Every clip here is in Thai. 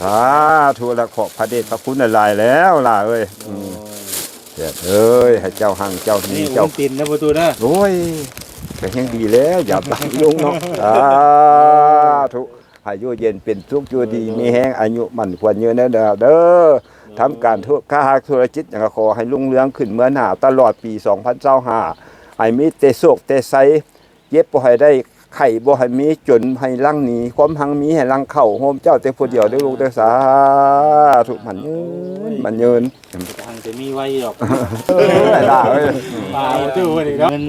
สาธุละขอบพระเดชพระคุณหลายๆแล้วล่ะเอ้ยเด็ดเอ้ยให้เจ้าหั่งเจ้าดีเจ้าตีนนะประตูนะโอ้ยก็ยังดีแล้วอย่าตังลงเนาะสาธุอายุเย็นเป็นทุกข์อยู่ดีมีแห้งอายุมันควรเยอะนะเด้อทำการค้าธุรกิจอย่างขอให้รุ่งเรืองขึ้นเมื่อหน้าตลอดปี2025ให้มีแต่โชคแต่ไสเย็บบ่ให้ได้ไข่บ่ให้มีจนให้ลังหนีความหังมีให้ลังเข้าโฮมเจ้าแต่ผู้เดียวได้ลูกได้สาธุมันยืน ทางจะมีไว้หรอก ล่ะเอ้ย ปลาประตูนี่เนาะเงิน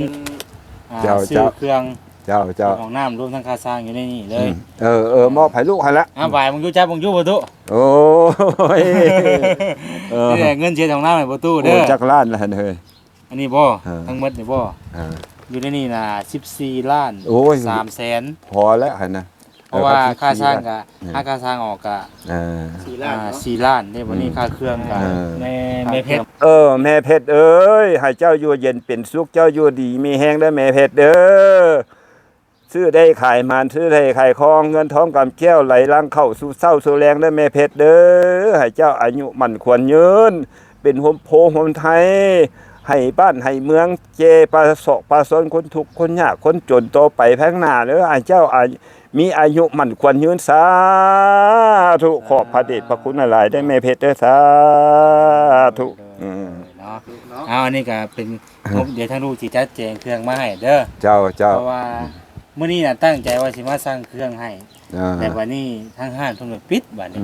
ซื้อเครื่องของน้ำรวมทั้งค่าสร้างอยู่ในนี่เลยมอบให้ลูกให้ละบ่ายมึงอยู่จับมึงอยู่ประตูโอ้ยนี่เงินเสียของน้ำให้ประตูเด้อจักล้านละเฮ้ยอันนี้บ่ทั้งหมดนี่บ่อยู่ในนี่น่ะ14 ล้าน3 แสนพอแล้วหั่นนะเพราะว่าค่าสร้างก็ค่าสร้างออกก็4 ล้านนี่วันนี้ค่าเครื่องก็แม่เพชรแม่เพชรเอ้ยให้เจ้าอยู่เย็นเป็นสุขเจ้าอยู่ดีมีแฮงเด้อแม่เพชรเด้อซื้อได้ขายมันซื้อได้ขายคองเงินทองกำแก้วไหลลังเข้าสู่เศร้าสู่แรงเด้อแม่เพชรเด้อให้เจ้าอายุมั่นควรยืนเป็นโฮมโพโฮมไทยให้บ้านให้เมืองเจประสบประสนคนทุกข์คนยากคนจนต่อไปข้างหน้าเด้อให้เจ้ามีอายุมั่นควรยืนสาธุขอบพระเดชพระคุณหลายได้แม่เพชรเด้อสาธุอันนี้ก็เป็นเดี๋ยวทางลูกสิจัดแจงเครื่องมาให้เด้อเจ้าเพราะว่ามื้อนี้น่ะตั้งใจว่าสิมาสร้างเครื่องให้แต่วันนี้ทางห้างเพิ่นก็ปิดบัดนี้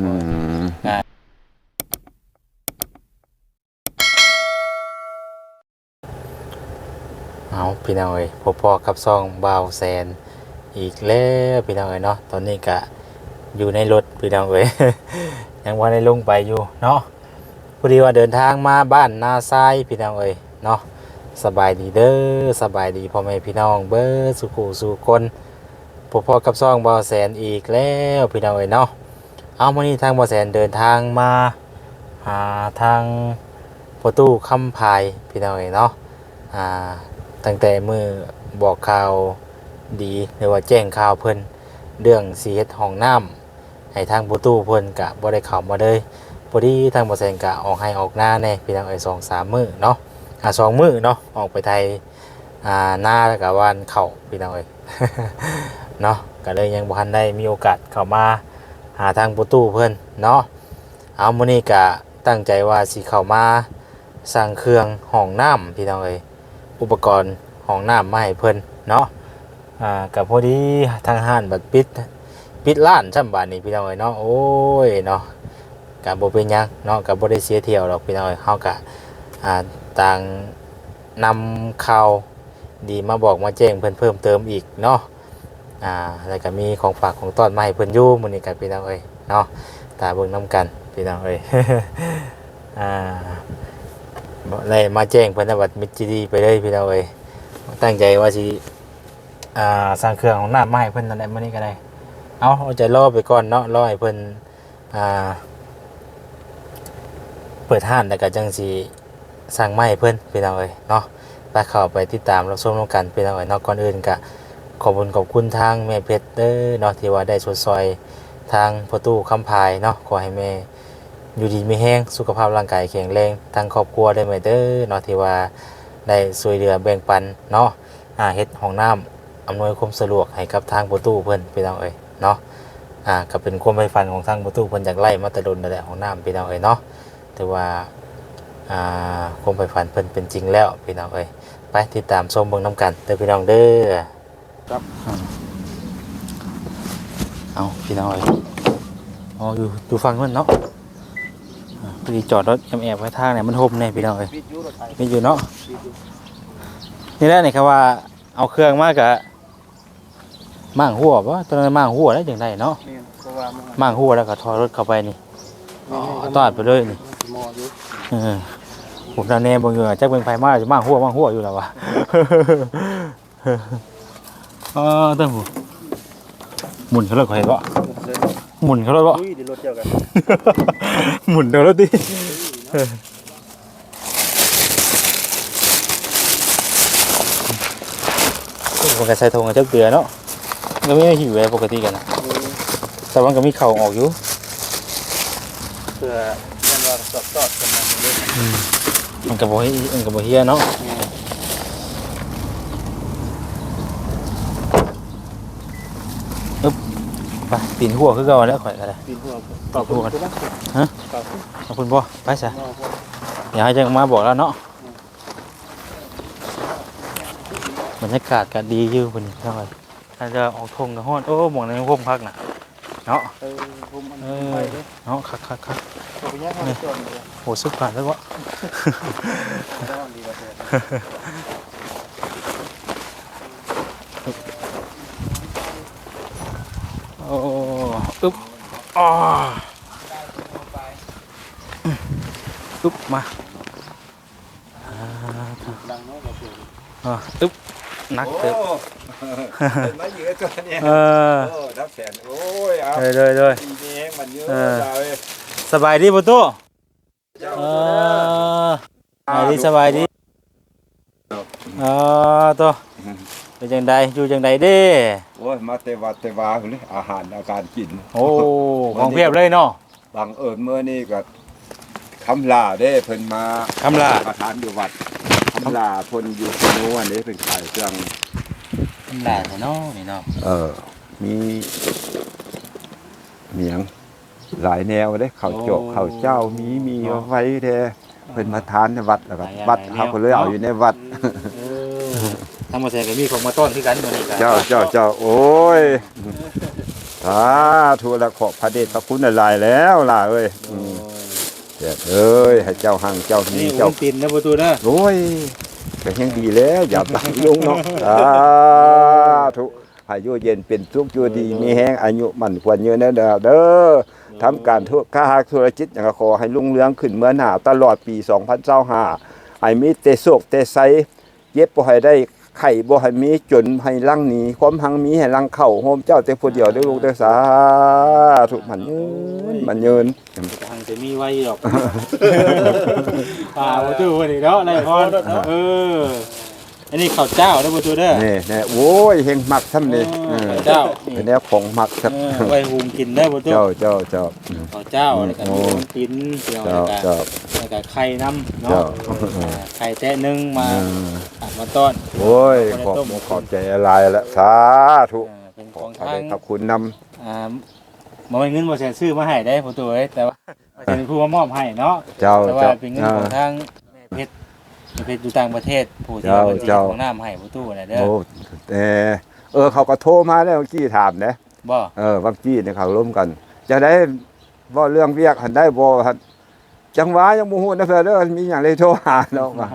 เอาพี่น้องเอ้ยพอกับซองบ่าวแสนอีกแล้วพี่น้องเอ้ยเนาะตอนนี้ก็อยู่ในรถพี่น้องเอ้ย ยังว่าได้ลงไปอยู่เนาะพอดีว่าเดินทางมาบ้านนาทรายพี่น้องเอ้ยเนาะสบายดีเด้อสบายดีพ่อแม่พี่น้องเบิดสุขุสู่คนพอกับซองบ่าวแสนอีกแล้วพี่น้องเอ้ยเนาะเอามื้อนี้ทางบ่าวแสนเดินทางมาหาทางประตูคำพายพี่น้องเอ้ยเนาะตั้งแต่มือบอกข่าวดีหรือว่าแจ้งข่าวเพิ่นเรื่องสีเฮ็ดห้องน้ำให้ทางประตูเพิ่นกะบ่ได้เข้ามาเลยพอดีทางบ่แซงกะออกให้ออกหน้าแน่พี่น้องเอ้ย 2-3 มื้อเนาะ2 มื้อเนาะออกไปไทยหน้าแล้วก็วันเข้าพี่น้องเอ้ย เนาะก็เลยยังบ่ทันได้มีโอกาสเข้ามาหาทางประตูเพิ่นเนาะเอามื้อนี้กะตั้งใจว่าสิเข้ามาสั่งเครื่องห้องน้ำพี่น้องเอ้ยอุปกรณ์ห้องน้ำมาให้เพิ่นเนาะกับพอดีทางห้านบัดปิดร้านช่ำบาทนี่พี่น้องเอ้ยเนาะโอ้ยเนาะกับบ่เป็นหยังเนาะกับบ่ได้เสียเที่ยวหรอกพี่น้องเอ้ยเฮากะต่างนำข่าวดีมาบอกมาแจ้งเพิ่นเพิ่มเติมอีกเนาะแล้วก็มีของฝากของต้อนมาให้เพิ่นอยู่มื้อนี้กันพี่น้องเอ้ยเนาะตาเบิ่งนํกันพี่น้องเอ้ย เลยมาแจ้งเพิ่นว่าบัดมิตรดีไปเลยพี่น้องเอ้ยตั้งใจว่าสิสร้างเครื่องของน้ำมาให้เพิ่นนั่นแหละมื้อนี้ก็ได้เอาใจรอไปก่อนเนาะรอให้เพิ่นเปิดห้านแล้วก็จังสิสร้างไม้ให้เพิ่นพี่น้องเอ้ยเนาะไปเข้าไปติดตามรับชมกันพี่น้องเอ้ยเนาะก่อนอื่นก็ขอบคุณทางแม่เพชรเด้อเนาะที่ว่าได้ช่วยซอยทางประตูคำพายเนาะขอให้แม่อยู่ดีมีแห้งสุขภาพร่างกายแข็งแรงทางครอบครัวได้ไหมเด้อเนาะที่ว่าได้ช่วยเหลือแบ่งปันเนาะเฮ็ดห้องน้ำอำนวยความสะดวกให้กับทางประตูเพิ่นพี่น้องเอ้ยเนาะก็เป็นความใฝ่ฝันของทางประตูเพิ่นจากไล่มาแต่ดนนั่นแหละห้องน้ำพี่น้องเอ้ยเนาะถือว่าความใฝ่ฝันเพิ่นเป็นจริงแล้วพี่น้องเอ้ยไปติดตามชมเบิ่งนํกันเด้อพี่น้องเด้อครับเอาพี่น้องเอ้ยอยู่ฟังเพิ่นเนาะพอดีจอดรถแอบไว้ทางเนี่ยมันห่มเนี่ยพี่น้องเอ้ยมีอยู่เนาะนี่แหละนี่ครับว่าเอาเครื่องมากะมั่งหัวป่ะตอนนั้นมั่งหัวได้อย่างไรเนาะมั่งหัวแล้วก็ถอยรถเข้าไปนี่ตอดไปเลยนี่ผมตอนนี้บางอย่างจักเป็นไฟมาจะมั่งหัวอยู่แล้ววะเต้นหมุนเขาเลยเห็นปะหมุนเขาเลยปะหมุนเดี๋ยวรถดิมันก็ใส่ทงกับเจ้าเกลือเนาะก็ไม่หิวเลยปกติกันนะแต่ว่าก็มีเข่าออกอยู่ เพื่อเรียนว่าสอดกันมาเรื่อย มันก็บ่เฮียเนาะไปปีนหัวคือเก่าแล้วข่อยก็ได้ ปีนหัวต่อหัวกัน ฮะ ต่อ ขอบคุณบ่ไปซะอย่าให้จังมาบอกแล้วเนาะบรรยากาศก็ดีอยู่พุ่นนี่จังได๋ถ้าจะออกทงก็ฮ้อนโอ้หม่องในร่มพักน่ะเนาะ ผมมันไปเลย เนาะคัก ตัวนี้เขาส่วนเลย ๆโหสุดผ่านแล้ววะ แล้วดีกว่าเดิม โอ้อึ๊บอ้ออึ๊บมาอ่า ดังโน้ตกับเพื่อน อึ๊บนักเติบ เป็นมาเยอะตัวเนี้ย เออ โอ้ทับแสนโอ้ยเอา เลย ดีนี่เองมันเยอะ เออ เราเว้ย สบายดีปุตุเอสบายดีตัวเป็นจังใดอยู่จังใดเด้ โอ้ยมาเตวัดเตวาเลยอาหารอาการกิน โอ้ของเพียบเลยเนาะ บังเอิญเมื่อนี่ก็คำลาได้เพิ่นมา คำลา ประธานอยู่วัดคำลาเพิ่นอยู่โน่นนี่เป็นขายเครื่อง หลานเนาะนี่เนาะ มีเหมียงหลายแนวเด้ข้าวโจกข้าวเจ้ามีเอาไว้แท้เพิ่นมาทานในวัดแล้วก็วัดเขาก็เลยเอาอยู่ในวัด ทำมาแซ่ก็มีของมาต้อนที่กันตัวนี้กัน เจ้าโอ้ยสาธุละขอบพระเดชพระคุณหลายแล้วล่ะเอ้ยเด็ดเอ้ยให้เจ้าหังเจ้ามี นี่ เจ้า ปิ่นนะประตูนะ โอ้ยก็ยังดีแล้วอย่าบังลุงเนาะสาธุอายุเย็นเป็นสุขอยู่ดีมีแห้งอายุมั่นควรยืนเด้อทำการค้าธุรกิจอย่างขอให้รุ่งเรืองขึ้นเมื่อหน้าตลอดปี2025ให้มีแต่โชคแต่ไสเย็บบ่ให้ได้ไข่บ่ให้มีจนให้ลังหนีความหังมีให้ลังเข้าโฮมเจ้าแต่ผู้เดียวได้อลูกได้อสาธุมันยืน ทางจะมีไว้หรอกป่าประตูนี่เนาะไรพรเอออันนี้ข้าวเจ้านะประตูเด้อ นี่โอ้ยเฮงมักซ้ำนี่ เจ้า เป็นแนวของมักครับ ไว้หุงกินได้ประตู เจ้า ข้าวเจ้าแล้วก็มีกินเกี่ยวแล้วก็ไข่น้ำเนาะไข่แต้นึงมาต้อน โอ้ยขอบใจอะไรละสาธุ เป็นข ข อ อง ทาง ขอบคุณน มาเป็นเงินบ่แสนซื้อมาให้ได้ประตูเอ้ยแต่ว่าเป็นผู้มามอบให้เนาะ ำเจ้า แต่ว่าเป็นเงินของทางแม่เพชรอยู่ต่างประเทศผู้ที่เอาบัญชีของน้ำให้ประตูน่ะเด้อ โอ้เขาก็โทรมาแล้วเมื่อกี้ถามนะ บ่ บางกี้เนี่ยเขาร่วมกัน จะได้ว่าเรื่องเวียกหันได้บ่หันจังหวะยังบ่ฮู้นะเพิ่นเด้อมีหยังเลยโทรหาเนาะว่า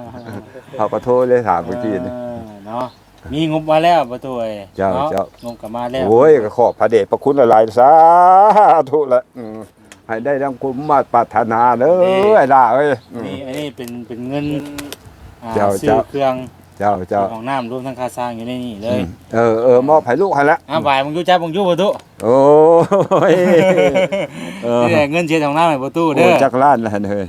เขาก็โทรเลยถามเมื่อกี้นี่ เนาะมีงบมาแล้วประตูเอ้ย เจ้า งบก็มาแล้ว โอ้ยก็ขอบพระเดชพระคุณหลายๆสาธุละให้ได้ดังคุณมาตรปรารถนาเด้อไอ้ล่าเอ้ย นี่อันนี้เป็นเงิน เจ้า ซื้อเครื่อง เจ้า ของน้ำรวมทั้งค่าสร้างอยู่ในนี่เลย มอบให้ลูกให้ละ บ่ายมึงอยู่จ้ามึงอยู่ประตู โอ้ย นี่แหละเงินเช็ดของน้ำให้ประตูเด้ โอ้ อ จักล้านละหั่นเฮ้ย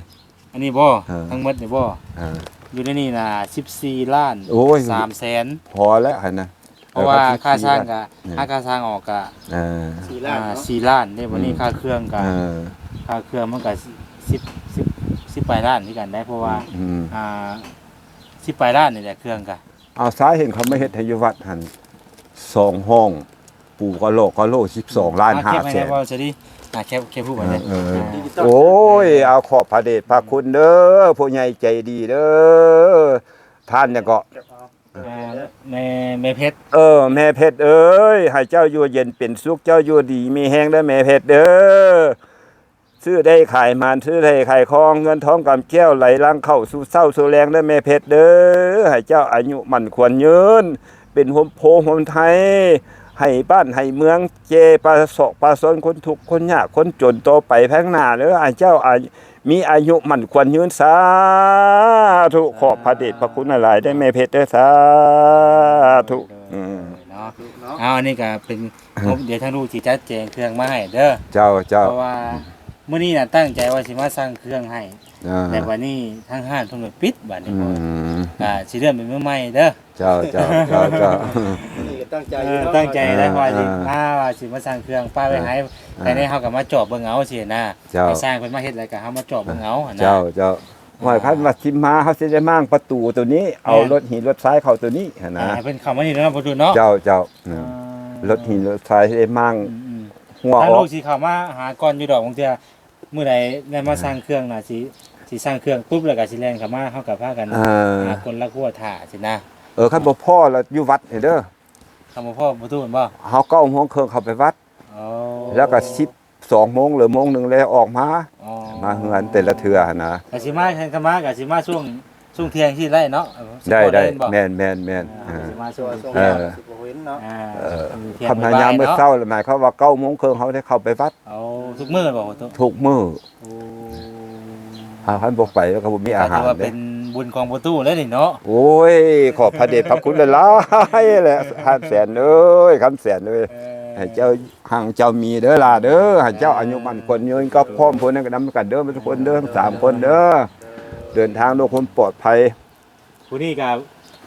อันนี้บ่ ทั้งหมดนี่บ่ เออ อยู่ในนี่น่ะ14ล้าน โอ้ย 3แสน พอแล้วหั่นน่ะ เพราะว่าค่าสร้าง เ ก็ค่าสร้างออกก็ ออ 4 ล้านเนาะ 4ล้านได้วันนี้ค่าเครื่องก็ เออ ค่าเครื่องมันก็10ปลายล้านที่กันได้เพราะว่า อืม 10ปลายล้านนี่แหละเครื่องก็ เอาสาเห็นเขาไม่เฮ็ดให้อยู่วัดหั่น2ห้อง ปู่ก็โล12ล้าน แคป 5 ให้ แส ได้ น บ่จะดิแคปผู้บัดนี้ โอ้ย เอาขอบพระเดชพระคุณเด้อผู้ใหญ่ใจดีเด้อท่านเนี่ยก็ แม่เพชร แม่เพชรเอ้ยให้เจ้าอยู่เย็นเป็นสุขเจ้าอยู่ดีมีแห้งเด้อแม่เพชรเด้อซื้อได้ขายมันซื้อได้ขายคองเงินทองกำแก้วไหลลังเข้าสู่เศร้าสู่แรงเด้อแม่เพชรเด้อให้เจ้าอายุมั่นควรยืนเป็นโฮมโพโฮมไทยให้บ้านให้เมืองเจประสบประสนคนทุกข์คนยากคนจนโตไปแพงหน้าเด้อให้เจ้ามีอายุมั่นควรยืนสาธุขอบพระเดชพระคุณหลายได้แม่เพชรเด้อสาธุ เนาะอันนี้ก็เป็นเดี๋ยวทางลูกสิจัดแจงเครื่องมาให้เด้อ เจ้า เพราะว่ามื้อนี้น่ะตั้งใจว่าสิมาสร้างเครื่องให้ อ่า แต่วันนี้ทางห้างเพิ่นก็ปิดบัดนี้ อื บ่ ม ก็สิเริ่มเป็นมื้อใหม่เด้อ เจ้า นี่ก็ ตั้งใจอยู่เนาะ ตั้งใจได้ว่าสิ อ่า ว่าสิมาสร้างเครื่องป้าไว้ให้แต่ในเฮาก็มาจอบเบิ่งเอาสินะ เจ้า ให้สร้างเพิ่นมาเฮ็ดแล้วก็เฮามาจอบเบิ่งเอาหั่นนะ เจ้าว่าคันว่าสิมาเฮาสิได้มั่งประตูตัวนี้ เอารถหินรถทรายเข้าตัวนี้หั่นนะ ให้เพิ่นเข้ามานี่เนาะบ่ดูเนาะ เจ้า อ่าร ถหินรถทรายสิได้มั่ง อืม หัว ถ้า อ ลู อก กสิเข้ามาหาก่อนอยู่ดอกบางเทื่อมื้อใดได้มาสร้างเครื่องน่ะสิสร้างเครื่องปุ๊บแล้วก็สิแล่นเข้ามาเฮาก็พากัน หาคนละขั้วถ่าสินะ คันบ่พอแล้วอยู่วัดนี่เด้อ คำว่าพ่อประตูมันบ่ เฮา9โมงครึ่งเข้าไปวัด อ๋อ แล้วก็12โมงหรือโมงหนึงแล้วออกมา อ๋อ มาเฮือนแต่ละเทื่อหั่นนะ กะสิมาแข่งกันมากะสิมาช่วงเที่ยงที่ไร่เนาะ ได้ เล่นบ่ แม่น อ่า เอ สิมาช่วง ช่วง เอ แร อ กสิบ่เห็นเนาะ เที่ยง คำพยามเมื่อ บ่ เช้าหมายความว่า9โมงครึ่งเขาได้เข้าไปวัด เอาทุกมื้อบ่ประตู ทุกมื้อ โอ้ คันบ่ไปแล้วก็บ่มีอาหาร ถืว่า เด้ เป็นบุญของประตูแล้วนี่เนาะ โอ้ย ขอบพระเดชพระคุณหลายๆแหละ5แสนเอ้ยคำแสนเอ้ยให้เจ้าห่างเจ้ามีเด้อล่ะเด้อให้เจ้าอายุมั่นคนยืนก็พร้อมพ้นกันนำกันเด้อทุกคนเด้อทั้ง3คนเด้อเดินทางด้วยความปลอดภัย ผู้นี้ก็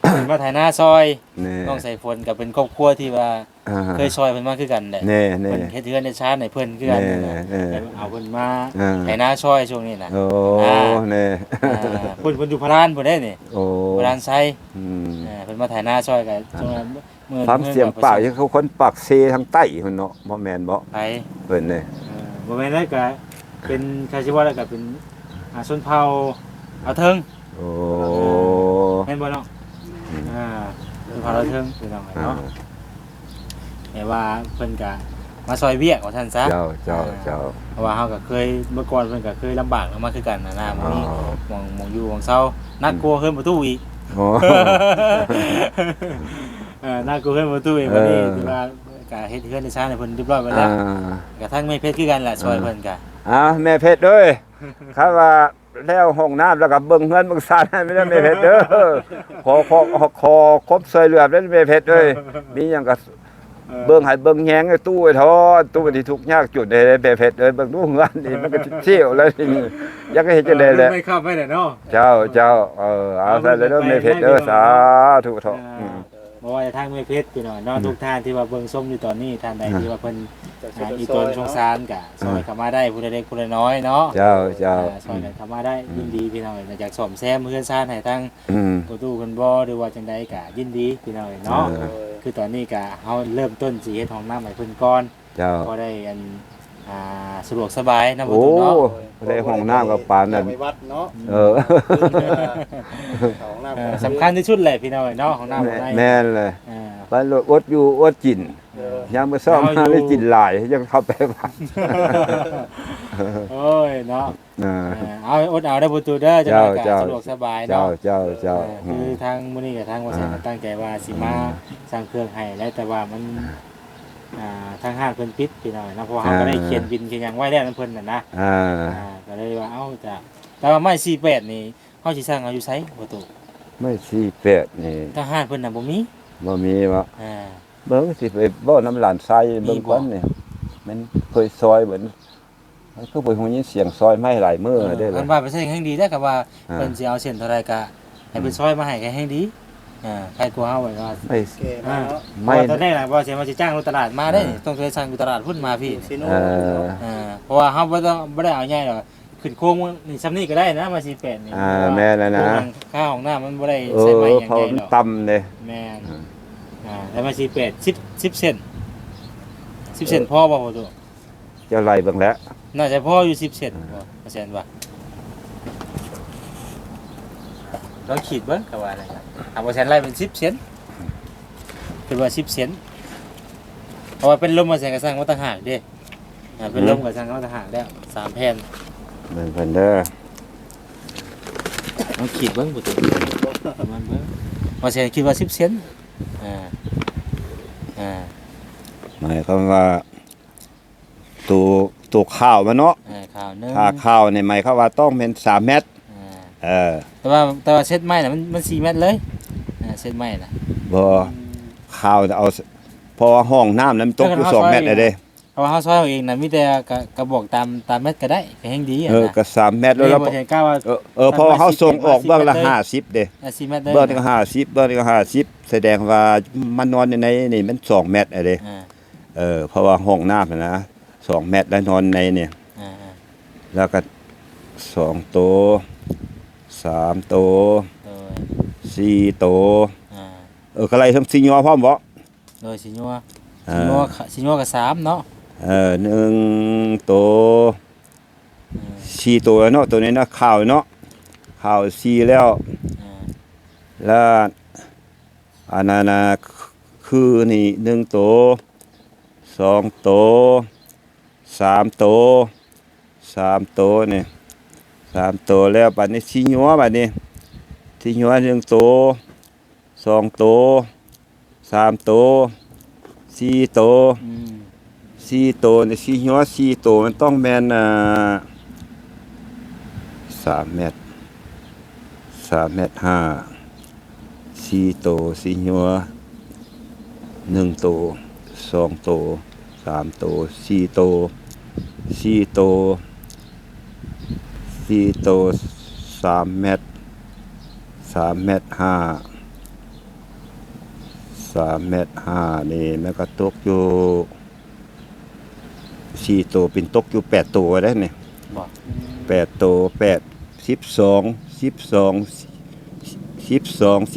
เป็นมาถ่ายหน้าซอย นี่ น้องใส่ฝนก็เป็นครอบครัวที่ว่า อ่า เคยซอยเพิ่นมาคือกันแหละ นี่ เพิ่นเฮ็ดเฮือนในชาติให้เพิ่นคือกันนั่นน่ะ แน่ เอาเพิ่นมา อ่า ถ่ายหน้าซอยช่วงนี้น่ะ โอ้ อ่า นี่ เพิ่นอยู่พระลานพุ่นได้นี่ โอ้ พระลานไซ อืม เพิ่นมาถ่ายหน้าซอยกันช่วงนั้นมื้อ ความเสียงปากยังเขาคนปากเซทางใต้พุ่นเนาะบ่แม่นบ่ ไป เพิ่นนี่ บ่แม่นได้ก็เป็นชาชีวะแล้วก็เป็นชนเผ่าเอาเทิง โอ้ แม่นบ่เนาะชนเผ่าเอาเทิงพี่น้อง อ่า เนาะแต่ว่าเพิ่นก็มาซอยเวียกว่าซั่นซะ เจ้า เพราะว่าเฮาก็เคยเมื่อก่อนเพิ่นก็เคยลำบากมาคือกันนะมื้อนี้มองอยู่มองเซานักกลัวขึ้นประตูอีก โอ้ น่ากลัวขึ้นประตูอีกวันนี้ที่ว่าก็เฮ็ดเฮือนในชาติให้เพิ่นเรียบร้อยไปแล้วกระทั่งไม่เพชรคือกันแหละซอยเพิ่นก็ แม่เพชรเอ้ยครับว่าแล้วห้องน้ำแล้วก็เบิ่งเงินเบิ่งซานให้ไม่ได้แม่เพชรเด้อขอครบซอยเหลือบแล้วแม่เพชรเอ้ยมีหยังก็เบิ่งให้เบิ่งแยงไอ้ตู้ไอ้ทอตู้ที่ทุกข์ยากจุดใดแม่เพชรเอ้ยเบิ่งดูเงินนี่มันก็สิเที่ยวแล้วนี่อยากให้เฮ็ดจังได๋แหละ ไม่เข้าไปได้เนาะ เจ้าเอาซะเลยเด้อแม่เพชรเด้อสาธุเถาะ บ่ว่าจะทางไม่เพชรพี่น้องเนาะทุกท่านที่ว่าเบิ่งส้มอยู่ตอนนี้ท่านใดที่ว่าเพิ่นอีตนสงสารก็ซอยเข้ามาได้ผู้ใดเล็กผู้ใดน้อยเนาะ เจ้า ซอยกันเข้ามาได้ยินดีพี่น้องอยากซ่อมแซมเฮือนซ่านให้ทั้ง อืม ประตูเพิ่นบ่หรือว่าจังใดก็ยินดีพี่น้องเนาะ คือตอนนี้ก็เฮาเริ่มต้นสิเฮ็ดห้องน้ำให้เพิ่นก่อน เจ้า พอได้อันสะดวกสบายนะบ่ โอ้ ตูเนาะ ได้ห้องน้ำกับปานนั่น ไปวัดเนาะ เออ ของน้ำ สำคัญที่สุดเลยพี่น้องเนาะห้องน้ำบ่ได้ แม่นเลย อ่า ไปรถอดอยู่อดกินยังบ่ซ่อมมาได้กินหลายยังเข้าไปบ้าน โอ้ยเนาะ อ่า เอาอดเอาได้บ่ตูเด้อจังได๋ก็ เจ้า สะดวกสบาย เจ้า เนาะ เจ้า คือทางมื้อนี้กับทางว่าซั่นก็ตั้งใจว่าสิมาสร้างเครื่องให้แล้วแต่ว่ามันทางห้างเพิ่นปิดพี่น้องนะเพราะว่าเฮาก็ได้เขียนบินเขียนหยังไว้แล้วนำเพิ่นน่ะนะ อ่า ก็เลยว่าเอ้าจะแต่ว่าไม้48นี่เฮาสิสร้างเอาอยู่ไสบ่ตู ไม่สิเป็ดนี่ ทางห้างเพิ่นน่ะบ่มี บ่มีว่า อ่า เบิ่งสิไปบ่น้ำหลานทรายเบิ่งก่อนนี่มันเคยซอยเหมือนมันคือบ่ฮู้ยินเสียงซอยไม้หลายมื้อได้เล เพิ่ ย นว่าไปใช้แห่งดีได้กับว่า อ่า เพิ่นสิเอาเส้นเท่าไรก็ให้เพิ่นซอยมาให้แห่งดีใครกลัวเฮาไว้ว่า ไม่ เกมาเนาะ ไม่ เพราะว่าตอนแรกน่ะว่าสิมาสิจ้างรถตลาดมาได้นี่ต้องเคยสั่งอยู่ตลาดพุ่นมาพี่ ซิโน เออ เพราะว่าเฮาบ่ได้เอาใหญ่หรอกขึ้นโค้งนี่ซ้ำนี้ก็ได้นะมา48นี่ แม่นแล้วนะ โค้งข้าวของน้ามันบ่ได้ เอ ใช้ไม้ อ อย่าง เขา ใหญ่หรอก ต่ำเลย แม่นแล้วมา48 10เซน10เซนพอบ่พ่อตัว จะไล่เบิ่งแล้ว น่าจะพออยู่10เซนบ่เซนว่าลองขีดเบิ่งก็ว่าอะไรครับถ้าบ่เซนไล่เป็น10เซนคือว่า10เซนเพราะว่าเป็นลมมาแสงกระสังว่าต่างหากเด้เป็นลมกระสังว่าต่างหากแล้ว3แผ่น เบิ่งเพิ่นเด้อ ลองขีดเบิ่งบ่ตัวประมาณเบิ่งว่าเซนคิดว่า10เซนอ่า หมายความว่าตัวข้าวมันเนาะ ข่าวนึง ถ้าข้าวนี่หมายความว่าต้องเป็น3เมตรเออ แต่ว่าเซตไม้น่ะมัน4เมตรเลยเซตไม้น่ะ บ่ข้าวเอาพอห้องน้ำนั้นตกอยู่2เมตรเลยเด้ ค เพราะว่าเฮาซอยเอาเองน่ะมีแต่กระบอกตามเม็ดก็ได้ก็แฮ่งดีอ่ะนะ ก็3เมตรแล้ว นี่ เรา บ่ใช่กล้าว่า เพราะว่าเฮาส่งออกเบื้องละ 10 50เด้ 10 เม็ดได้ เบื้องละ50เบื้องละ50แสดงว่ามันนอนในนี่มัน2เมตรอะเด้ เพราะว่าห้องน้ำน่ะนะ2เมตรแล้วนอนในเนี่ย อ่า แล้วก็2โตะ3โตะ ๆโดย 4โตะ อ่า ก็ไล่ทั้งสิยอพร้อมบ่ โดยสิญัวก็3เนาะ 1โตะ4โตะเนาะตัวนี้นะข้าวเนาะข้าว4แล้ว อ่า แล้วอันนั้นน่ะคือนี่1โตะ2โตะ3โตะ3โตะนี่3โตะแล้วบัดนี้สิยัวบัดนี้สิยัว1โตะ2โตะ3โตะ4โตะ อืม 4โตะนี่สิยัว4โตะมันต้องแม่น3เมตร3เมตร5 4โตะสิยัว1โตะ2โตะ3โตะ4โตะ4โตะ4โตะ3เมตร3เมตร5 3เมตร5นี่มันก็ตกอยู่4โตะเป็นตกอยู่8โตะได้นี่ บ่ 8โตะ8 12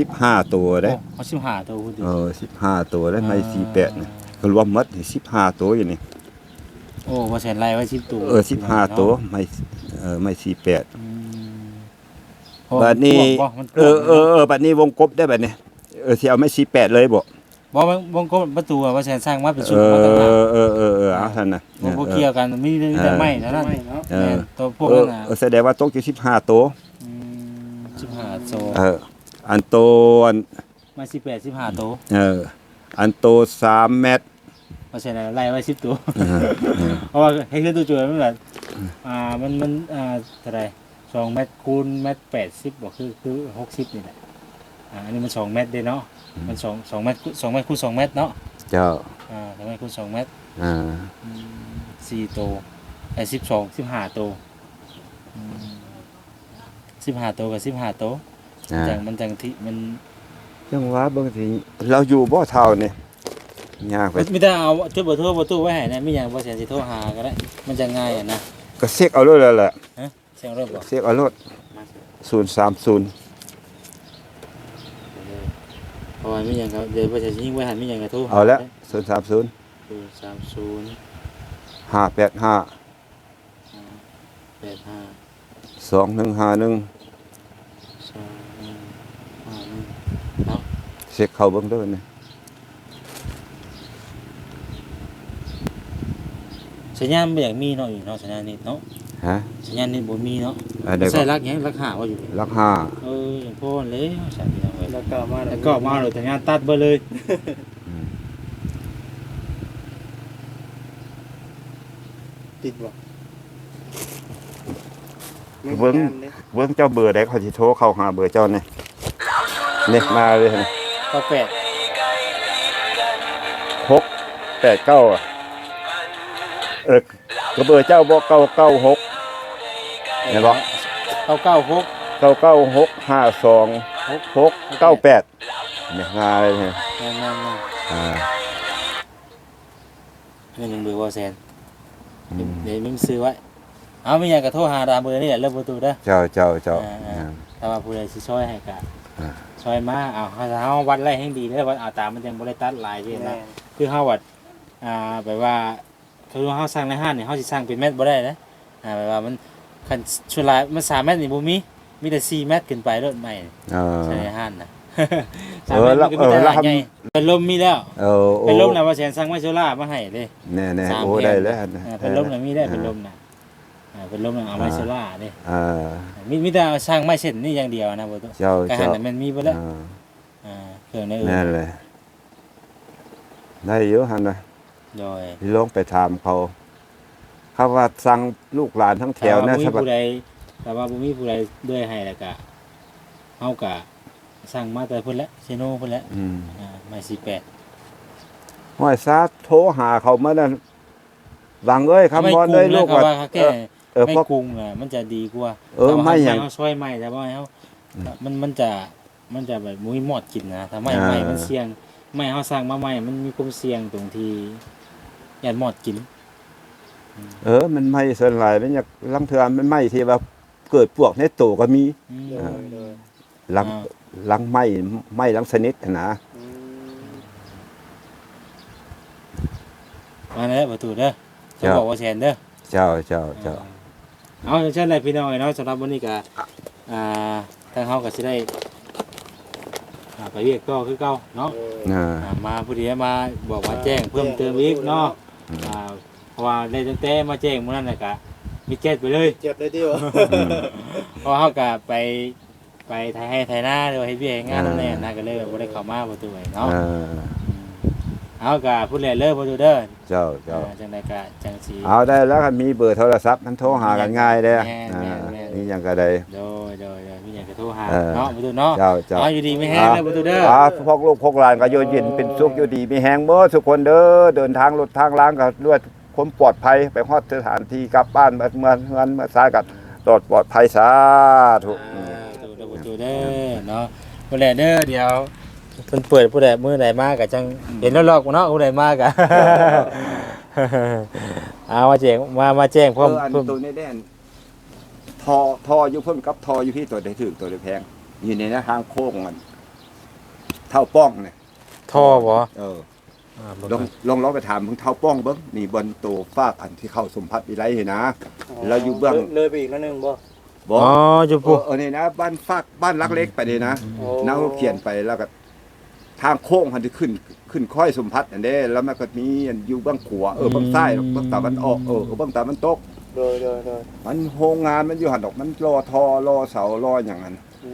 15โตะได้ เฮา15ตัวพูดดิ 15ตัวได้ไม่48นี่ก็รวมหมดนี่15ตัวอยู่นี่ โอ้บ่แสนไล่ไว้10ตัว 15ตัวไม่48 อืม บัดนี้ บ่มันกว้าง บัดนี้วงกบได้บัดนี้สิเอาไม่48เลยบ่ บ่วงกลมประตูอะว่าแสนสร้างมาเป็นชุด เอ มาต่างหาก เอาท่านน่ะ บ่เกี่ยวกันมีแต่ไม้เท่านั้น ไม่เนาะ เอ แม่ อน ตัวพวกนั้นน่ะ แสดงว่าตกอยู่15ตัว 15โซ อันโตอัน มา18 15โต อันโต3เมตร ว่าแสนไล่ไว้10ตัวเพราะว่าให้ขึ้นตัวจุดมันแบบมันเท่าไหร่2เมตรคูณเมตร80บ่คือ60นี่แหละอันนี้มัน2เมตรเด้เนาะมัน2เมตร2เมตรคูณ2เมตรเนาะ เจ้า 2เมตรคูณ2เมตร 4โตไอ้15โต15โตกับ15โตมันจังที่มัน จังว่าเบิ่งสิเราอยู่บ่เท่านี่ยากไป มีแต่เอาจุดเบอร์โทรประตูไว้ให้นะมีหยังบ่เสียสิโทรหาก็ได้มันจะง่ายอ่ะนะ ก็เช็คเอาเลยแล้วแหละ เสียงรถบ่ เช็คเอารถ030 เพราะว่ามีหยังก็เดี๋ยวบ่เสียสิยิงไว้หันมีหยังก็โทร เอาละ030 030 585 85 2151 เนาะ เช็คเข้าเบิ่งเด้อนี่ สัญญาณบ่อยากมีเนาะอีกเนาะสัญญาณนิดเนาะ ฮะ สัญญาณนิดบ่มีเนาะ ได้ ใส่ ก็ รักหยังรักหาว่าอยู่ รัก อย่างพ่อเลยใส่พี่น้องเอ้ย แล้วก็มา แล้วก็มาเลยสัญญาณตัดเบ่เลย ติดบ่ 5เบิ่งเจ้าเบอร์ได้เขาสิโทรเข้าหาเบอร์เจ้านี่นี่มาเลยนี่ ก็แปด 689ก็เบอร์เจ้าบ่996เห็นบ่ 996 996526698นี่มาเลยนี่ นั่นนี่ยังเบอร์ว่าแซนเดี๋ยวมึงซื้อไว้เอาไม่อยากกระโทรหาตามเบอร์นี่แหละเริ่มประตูเด้อ เจ้า ถ้าว่าผู้ใดสิช่วยให้กะ อ่า ช่วยมาเอาเฮาวัดไรให้ดีเด้อวัดเอาตามมันยังบ่ได้ตัดหลายที่นะคือเฮาวัดแบบว่าคือเฮาสร้างในห้างนี่เฮาสิสร้างเป็นเม็ดบ่ได้นะแบบว่ามันคันชุดลายมัน3เม็ดนี่บ่มีแต่4เม็ดขึ้นไปรถใหม่ใช่ในห้างนะ3เม็ดมันก็มีแต่หลายใหญ่เป็นลมมีแล้วเป็นลมน่ะว่าแสนสร้างไม้โซล่ามาให้เด้ แน่ๆโอ้ได้แล้ว เป็นลมน่ะมีได้เป็นลมน่ะเป็นลมน่ะเอาไม้โซล่าเด้ อ่า มีแต่สร้างไม้เส้นนี่อย่างเดียวนะบ่ต้อง เจ้า ก็หันน่ะมันมีบ่แล้วเครื่องในอื่น นั่นเลยได้อยู่หั่นน่ะ โดย ลองไปถามเขาว่าสั่งลูกหลานทั้งแถวนะ ถ้าผู้ใดแต่ว่าบ่มีผู้ใดด้วยให้แล้วก็เฮาก็สั่งมาแต่พุ่นแหละเซโนพุ่นแหละไม้48 ห้อยซาโทรหาเขามานั่น วางเอ้ยคำบอลเลยลูก ว่า ว่า แค่ ไม่ พวก กรุงน่ะมันจะดีกว่า ไม่อย่าง เฮาช่วยไม่แต่ว่าเฮามันจะแบบมุ้ยหมอดกินนะถ้าไม่มันเสี่ยงไม่เฮาสร้างมาใหม่มันมีความเสี่ยงตรงที่ยันหมอดกิน มันไหม้ส่วนหลายมันอยากลังเทือมันไหม้ที่ว่าเกิดพวกในโตก็มี โดยโดย ลังลังไหม้ลังสนิทนะ อืม มาแล้วประตูเด้อจะบอกว่าแซนเด้อ เจ้า เอาเชิญเลยพี่น้องเนาะสำหรับวันนี้ก็ทางเฮาก็สิได้ไปเรียกก็คือเก่าเนาะ มาผู้เดียวมาบอกว่าแจ้งเพิ่มเติมอีกเนาะเพราะว่าได้ตั้งแต่มาแจ้งมื้อนั้นน่ะก็มีแจ้งไปเลย เจ็บเลยที่ว่า เพราะเฮาก็ไปไทยให้ไทยหน้าหรือว่าเฮ็ดเวียกงานนั่นแหละนะก็เลยบ่ได้เข้ามาประตูเนาะเฮาก็พูดแล้วเลยประตูเด้อ เจ้า จังได๋ก็จังสิ เอาได้แล้วครับมีเบอร์โทรศัพท์มันโทรหากันง่ายเด้อ แม่น นี่ยังก็ได้ โดยมีหยังก็โทรหาเนาะประตูเนาะ เจ้า เอาอยู่ดีไม่แห้งเด้อประตูเด้อ พวกลูกพวกหลานก็อยู่เย็นเป็นสุขอยู่ดีมีแฮงเบ่ทุกคนเด้อเดินทางรถทางล้างก็ด้วยความปลอดภัยไปฮอดสถานที่กลับบ้านเมื่อสายก็ปลอดภัยสาธุ ประตูเด้อเนาะบ่แลเด้อเดี๋ยวเพิ่นเปิดผู้ใดมื้อใดมาก็จังเห็นแล้วลอกเนาะผู้ใดมาก็ เอามาแจ้งมาแจ้งพร้อม อันตัวนี้แดนทออยู่เพิ่นกับทออยู่ที่ตัวได้ถึกตัวได้แพงอยู่ในทางโค้งมันเท่าป้องเนี่ย ท่อบ่ ลองไปถามเพิ่งเท่าป้องเบิ่งนี่บนโตฟากอันที่เข้าสมพัฒน์วิไลนี่นะ เราอยู่เบื้อง เลยไปอีกแล้วนึงบ่ บ่ อ๋ออยู่ปุ๊ นี่นะบ้านฟากบ้านลักเล็กไปนี่นะ โอ้ นักเขียนไปแล้วก็ทางโค้งมันจะขึ้นค่อยสมพัฒน์อันเด้แล้วมันก็มีอันอยู่เบื้องขวาเบื้องซ้ายเบื้องตะวันออกเบื้องตะวันตก โดย มันโรงงานมันอยู่หันดอกมันรอทอรอเสารออย่างนั้น อื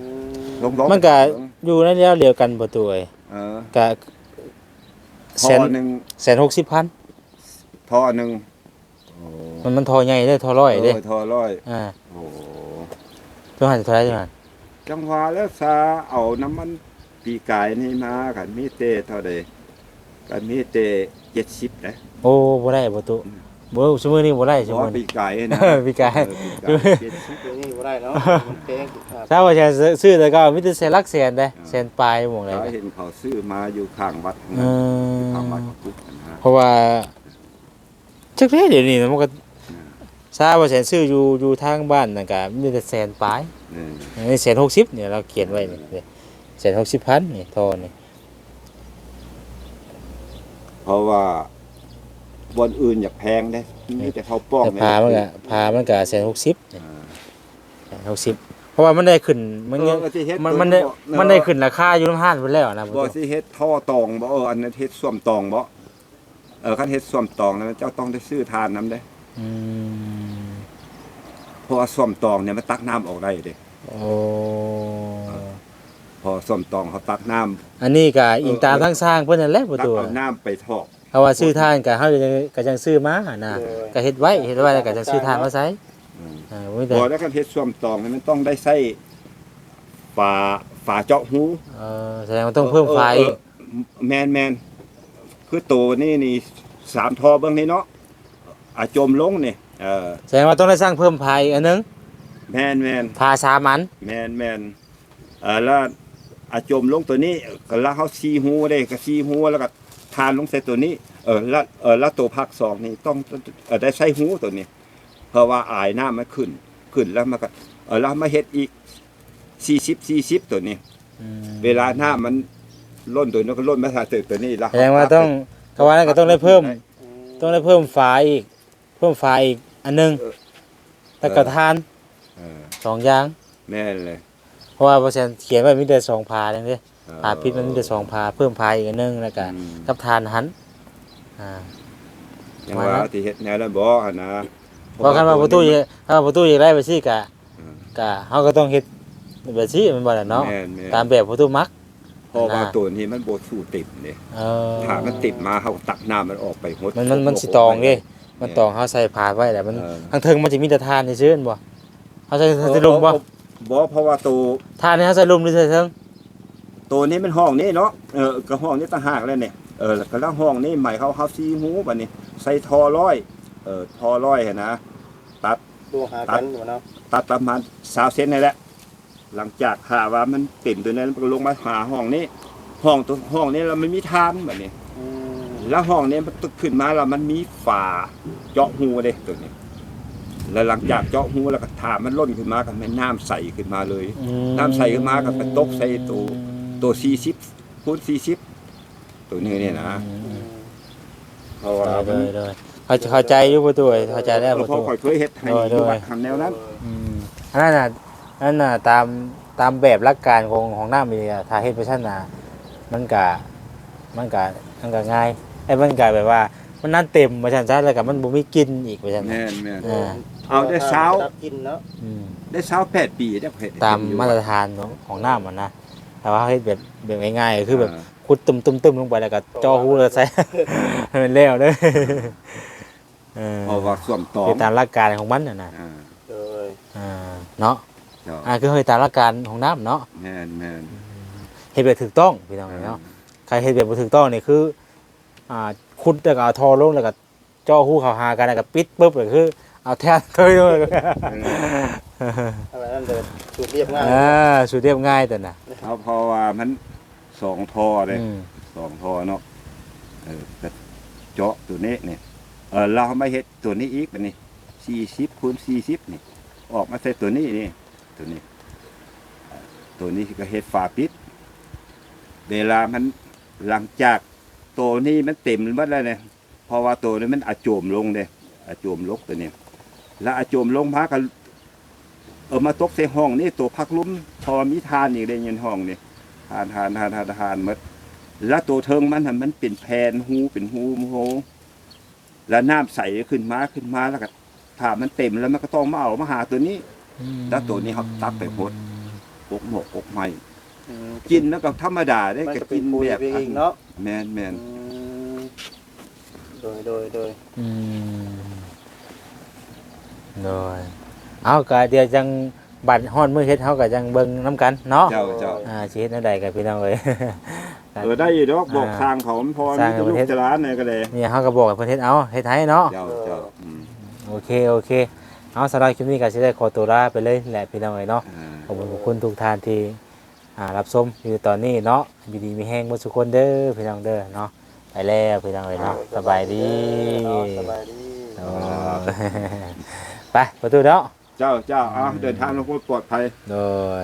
ม ลง มันก็อยู่ในแนวเดียวกันประตูเอ้ย ก็ ทอหนึ่ง 160,000 ทอหนึ่ง มันทอใหญ่เด้อทอร้อยเด้ ทอร้อย โอ้ ตัวหันเท่าไหร่ตัวหัน จังหวะแล้วซาเอาน้ำมันปีกายนี่มากันมีเตเท่าใดกันมีเต70นะ โอ้บ่ได้ประตูบ่ซุมื้อนี้บ่ได้ซุ เพราะ มื้ ว่า อ ปี นี้ กายนะ ปีกาย เดี๋ยวนี้บ่ได้เนาะมันแพงครับ ถ้าว่าจะซื้อแต่ก็มีแต่แสนหลักแสนเด้แสนปลายหม่องใด เราเห็นเขาซื้อมาอยู่ข้างวัดนะข้างวัดกุ๊กนะ เพราะว่าจักเดี๋ยวนี้มันก็ทราบว่าแสนซื้ออยู่ทางบ้านน่ะก็มีแต่แสนปลายนี่160เนี่ยเราเขียนไว้นี่160,000นี่ทอนี่ เพราะว่าบอนอื่นอยากแพงได้มีแต่เขาป้อง แต่พามันก็160นี่160เพราะว่ามันได้ขึ้นมันได้ขึ้นราคาอยู่น้ำห้านไปแล้วนะ บ่สิเฮ็ดท่อตองบ่อันนั้นเฮ็ดส้วมตองบ่คันเฮ็ดส้วมตองนั้นเจ้าต้องได้ซื้อทานน้ำเด้ เพราะว่าส้วมตองเนี่ยมันตักน้ำออกได้เด้ โอ้ พอส้วมตองเขาตักน้ำ อันนี้ก็อิงตามทางสร้างเพิ่นนั่นแหละประ ตัก ตู เอาน้ำไปทอก เพราะว่าซื้อทานก็เฮาก็จังซื้อมานะก็เฮ็ดไว้แล้วก็จังซื้อทานมาใช้บ่มีแต่ พอแล้วคันเฮ็ดส้วมตองเนี่ยมันต้องได้ใส่ฝาเจาะหู แสดงว่าต้องเพิ่มไฟอีก แมนคือโตนี่3ท่อเบิ่งนี่เนาะจมลงนี่แสดงว่าต้องได้สร้างเพิ่มไฟอีกอันนึง แมน พาสามัน แมนแล้วจมลงตัวนี้ก็แล้วเฮาซีหูได้ก็ซีหูแล้วก็ทานลงใส่ตัวนี้แล้วตัวภาค2นี่ต้องได้ใส่หูตัวนี้ เพราะว่าอายน้ำมันขึ้นแล้วมันก็แล้วมาเฮ็ดอีก40ตัวนี้ เวลาน้ำมันล้นตัวนี้ก็ล้นมาใส่ตัวนี้แล้ว แสดงว่าต้องก็ว่านั้นก็ต้องได้เพิ่มไฟอีกอันนึงแล้วก็ทาน2อย่าง แม่นเลย เพราะว่าเปอร์เซ็นต์เขียนไว้มีแต่2พาจังซี่พาพิษมันมีแต่2พาเพิ่มพาอีกอันนึงแล้วก็กับทานหันอย่างว่าที่เฮ็ดแนวนั้นบ่หั่นนะ เพราะคันว่าประตูอยากได้ไปซี่ก็เฮาก็ต้องเฮ็ดแบบซี่มันบ่ล่ะเนาะ แม่น ตามแบบประตูมัก เพราะว่าตัวนี้มันบ่สู้ติดเด้ถ้ามันติดมาเฮาตักน้ำมันออกไปหมด มันสิตองเด้มันตองเฮาใส่ผ้าไว้แล้วมันทางเทิงมันจะมีแต่ทานซื่อๆบ่เฮาใส่ลุมบ่ บ่เพราะว่าตัว ทานนี่เฮาใส่ลุมหรือใส่เทิง ตัวนี้มันห้องนี้เนาะก็ห้องนี้ต่างหากแล้วเนี่ยแล้วก็แล้วห้องนี้ใหม่เขาซีหูบัดนี้ใส่ทอร้อย ทอร้อยเห็นนะตัด ดูหากันอยู่เนาะ ตัดประมาณ20เซนนี่แหละหลังจากหาว่ามันเต็มตัวนั้นมันก็ลงมาหาห้องนี้ห้องนี้เราไม่มีทานแบบนี้ อืม แล้วห้องนี้มันตึกขึ้นมาแล้วมันมีฝาเจาะหูเลยตัวนี้ แล้วหลังจากเจาะหูแล้วก็ถามมันล้นขึ้นมาก็มันน้ำใสขึ้นมาเลย น้ำใสขึ้นมาก็ไปตกใส่ตัว40คูณ40ตัวนี้เนี่ยนะเพราะว่า เลยเข้าใจอยู่ประตูเข้าใจแล้วประ พอ ตู ค่อยเคยเฮ็ดให้อยู่วัดทำแนวนั้น อันนั้นน่ะตามแบบหลักการของน้ำมีถ้าเฮ็ดไปชั้นน่ะมันก็ง่ายไอ้มันก็แบบว่ามันนั่นเต็มมาชั้นๆแล้วก็มันบ่มีกินอีกว่าชั้น แม่นแม่น เอา เอาได้เช้า ดับกินเนาะ ได้8 ปีได้เฮ็ด ตามมาตรฐานของน้ำมันนะแต่ว่าเฮ็ดแบบง่ายๆก็คือแบบขุดตุ่มๆลงไปแล้วก็จ่อหูแล้วใส่ ให้มันแล้วเด้อ เพราะว่าส่วมตอ คือ ม ตามหลักการของมันน่ะนะ เลย เนาะ เจ้า คือเฮ็ดตามหลักการของน้ำเนาะ แม่นแม่น เฮ็ดแบบถูกต้องพี่น้องเนาะใครเฮ็ดแบบบ่ถูกต้องนี่คือขุดแล้วก็เอาท่อลงแล้วก็จ่อหูเข้าหากันแล้วก็ปิดปึ๊บก็คือเอาแทนเคยเลย อะไรนั่นเดินสูตรเรียบง่าย สุดเรียบง่ายแต่น่ะ เอาเพราะว่ามัน2ท่อเลย อืม 2ท่อเนาะก็เจาะตัวนี้เนี่ยเรามาเฮ็ดตัวนี้อีกบัดนี้40คูณ40นี่ออกมาใส่ตัวนี้นี่ตัวนี้ก็เฮ็ดฝาปิดเวลามันหลังจากตัวนี้มันเต็มหมดแล้วเนี่ยเพราะว่าตัวนี้มันอาโจมลงเด้อาโจมลกตัวนี้แล้วอาโจมลงพากันมาตกใส่ห้องนี่ตัวพักลุ้มพอมีทานอีกได้ยินห้องนี่ทานหมดแล้วตัวเทิงมันเป็นแผ่นหูเป็นหูแล้วน้ำใสขึ้นมาแล้วก็ถ้ามันเต็มแล้วมันก็ต้องมาเอามาหาตัวนี้แล้วตัวนี้เขาตักไปโพดอกหมกอกใหม่กินแล้วก็ธรรมดาได้ มัน ก็ ก็เป็ กิ น น ปุ๋ย แบบ ไปเองเนาะ แม่น โดย โดยเอาก็เดี๋ยวจังบัดฮอดมื้อเฮ็ดเฮาก็จังเบิ่งนํกันเนาะ เจ้า สิเฮ็ดแนวใดกันพี่น้องเอ้ย ได้อยู่ดอกบอกทางเขาพอ สร้าง มีลูก ประเทศ จะร้านเนี่ยก็เลย นี่เฮาก็บอกให้เพิ่นเฮ็ดเอาเฮ็ดให้เนาะ เจ้าโอเคเอาสำหรับคลิปนี้ก็สิได้ขอตัวลาไปเลยแหละพี่น้องเอ้ยเนาะขอบคุณทุกท่านที่รับชมอยู่ตอนนี้เนาะอยู่ดีมีแฮงหมดทุกคนเด้อพี่น้องเด้อเนาะไปแล้วพี่น้องเอ้ยเนาะสบายดี สบายดี โอ้ไปประตูเนาะ เจ้าเดินทางลงปลอดภัย โดย